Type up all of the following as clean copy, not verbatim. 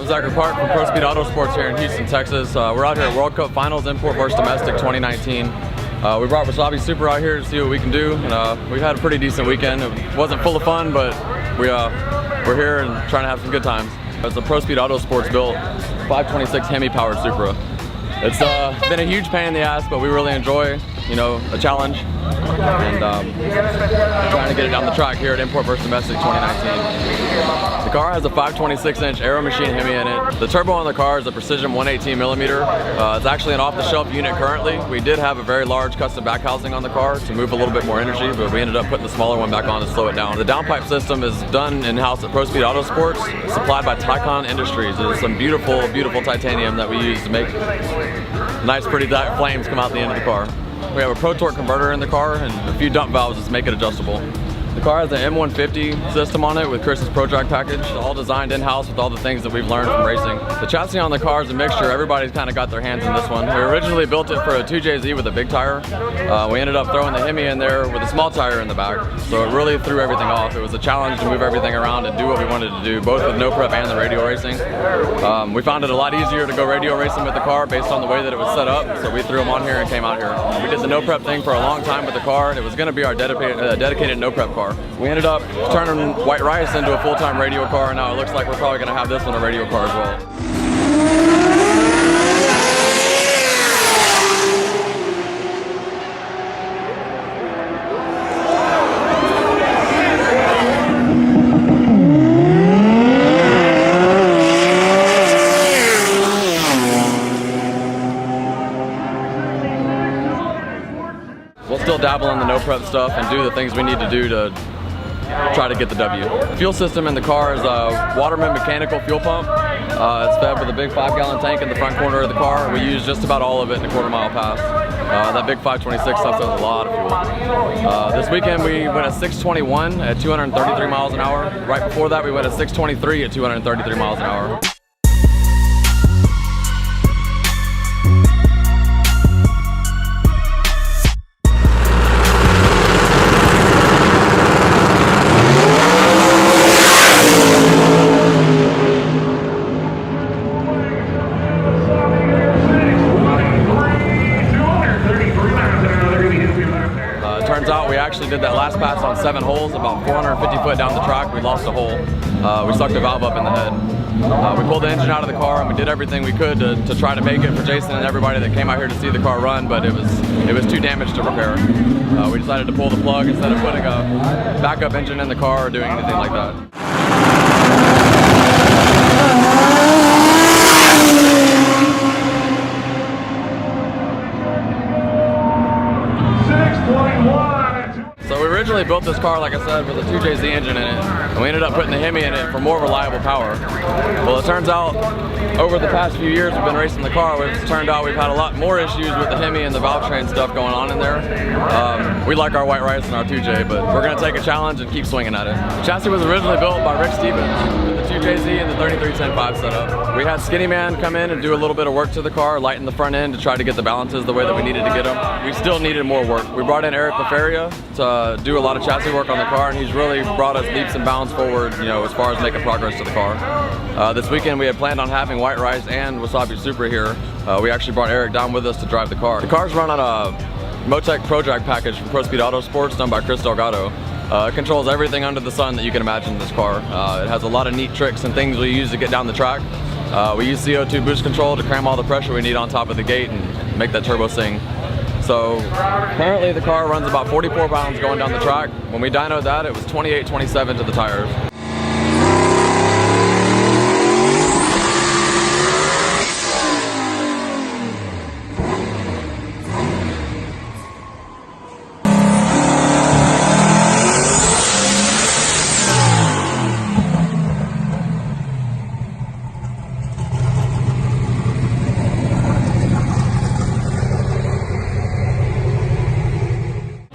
Zachary Park from Pro Speed Autosports here in Houston, Texas. We're out here at World Cup Finals, Import versus Domestic 2019. We brought Wasabi Supra out here to see what we can do, and we've had a pretty decent weekend. It wasn't full of fun, but we're here and trying to have some good times. It's a Pro Speed Autosports built 526 Hemi powered Supra. It's been a huge pain in the ass, but we really enjoy, a challenge, and trying to get it down the track here at Import vs. Domestic 2019. The car has a 526-inch Aero Machine Hemi in it. The turbo on the car is a Precision 118mm. It's actually an off-the-shelf unit currently. We did have a very large custom back housing on the car to move a little bit more energy, but we ended up putting the smaller one back on to slow it down. The downpipe system is done in-house at Pro Speed Autosports, supplied by Tycon Industries. It's some beautiful, beautiful titanium that we use to make nice, pretty flames come out the end of the car. We have a Pro Torque converter in the car and a few dump valves to make it adjustable. The car has an M150 system on it with Chris's Pro Drag package, all designed in-house with all the things that we've learned from racing. The chassis on the car is a mixture. Everybody's kind of got their hands in this one. We originally built it for a 2JZ with a big tire. We ended up throwing the Hemi in there with a small tire in the back, so it really threw everything off. It was a challenge to move everything around and do what we wanted to do, both with no prep and the radio racing. We found it a lot easier to go radio racing with the car based on the way that it was set up, so we threw them on here and came out here. We did the no prep thing for a long time with the car, and it was going to be our dedicated no prep car. We ended up turning White Rice into a full-time radio car, and now it looks like we're probably going to have this one a radio car as well. We'll still dabble in the no prep stuff and do the things we need to do to try to get the W. The fuel system in the car is a Waterman mechanical fuel pump. It's fed with a big 5-gallon tank in the front corner of the car. We use just about all of it in a quarter-mile pass. That big 526 stuff does a lot of fuel. This weekend we went at 621 at 233 miles an hour. Right before that we went at 623 at 233 miles an hour. Turns out we actually did that last pass on 7 holes, about 450 foot down the track. We lost a hole. We sucked a valve up in the head. We pulled the engine out of the car and we did everything we could to try to make it for Jason and everybody that came out here to see the car run, but it was too damaged to repair. We decided to pull the plug instead of putting a backup engine in the car or doing anything like that. So we originally built this car, like I said, with a 2JZ engine in it, and we ended up putting the Hemi in it for more reliable power. Well, it turns out, over the past few years we've been racing the car, it's turned out we've had a lot more issues with the Hemi and the valve train stuff going on in there. We like our White Rice and our 2J, but we're going to take a challenge and keep swinging at it. The chassis was originally built by Rick Stevens with the 2JZ and the 3310.5 setup. We had Skinny Man come in and do a little bit of work to the car, lighten the front end to try to get the balances the way that we needed to get them. We still needed more work. We brought in Eric LaFeria to do a lot of chassis work on the car, and he's really brought us leaps and bounds forward, as far as making progress to the car. This weekend we had planned on having White Rice and Wasabi Supra here. We actually brought Eric down with us to drive the car. The car's run on a Motec Pro Drag package from Pro Speed Autosports done by Chris Delgado. It controls everything under the sun that you can imagine in this car. It has a lot of neat tricks and things we use to get down the track. We use CO2 boost control to cram all the pressure we need on top of the gate and make that turbo sing. So currently the car runs about 44 pounds going down the track. When we dynoed that, it was 28-27 to the tires.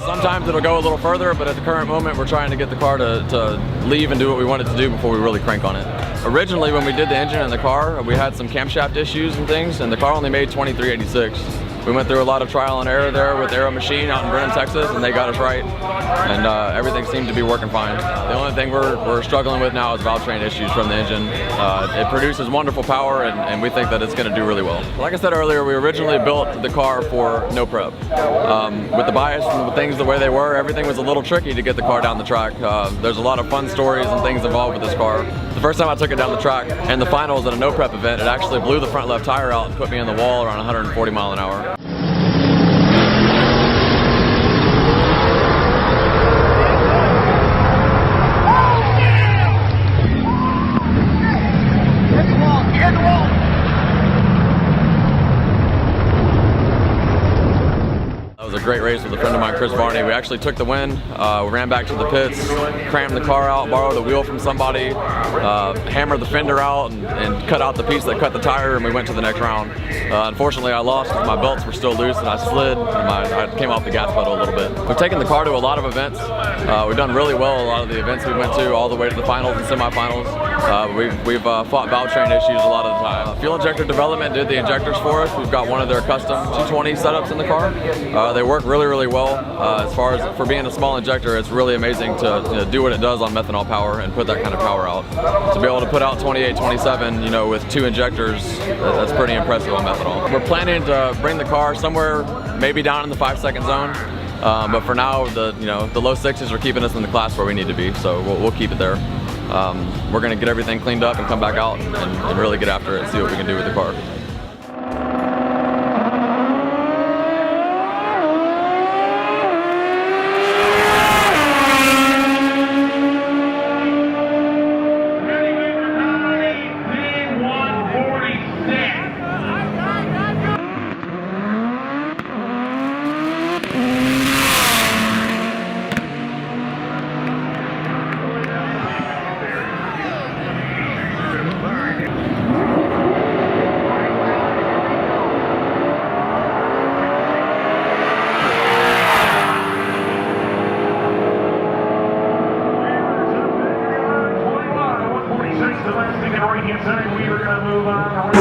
Sometimes it'll go a little further, but at the current moment we're trying to get the car to leave and do what we wanted to do before we really crank on it. Originally when we did the engine in the car, we had some camshaft issues and things, and the car only made 2386. We went through a lot of trial and error there with Aero Machine out in Brenham, Texas, and they got us right, and everything seemed to be working fine. The only thing we're struggling with now is valve train issues from the engine. It produces wonderful power, and we think that it's going to do really well. Like I said earlier, we originally built the car for no prep. With the bias and the things the way they were, everything was a little tricky to get the car down the track. There's a lot of fun stories and things involved with this car. The first time I took it down the track in the finals at a no prep event, it actually blew the front left tire out and put me in the wall around 140 miles an hour. It was a great race with a friend of mine, Chris Varney. We actually took the win. We ran back to the pits, crammed the car out, borrowed a wheel from somebody, hammered the fender out, and cut out the piece that cut the tire, and we went to the next round. Unfortunately, I lost. My belts were still loose, and I slid, and I came off the gas pedal a little bit. We've taken the car to a lot of events. We've done really well a lot of the events we went to, all the way to the finals and semifinals. We've fought valve train issues a lot of the time. Fuel injector development did the injectors for us. We've got one of their custom 220 setups in the car. They work really, really well. As far as for being a small injector, it's really amazing to do what it does on methanol power and put that kind of power out. To be able to put out 28, 27, with 2 injectors, that's pretty impressive on methanol. We're planning to bring the car somewhere maybe down in the 5-second zone. But for now, the low 6s are keeping us in the class where we need to be, so we'll keep it there. We're going to get everything cleaned up and come back out and really get after it and see what we can do with the car. The last thing in right-hand side, we are going to move on.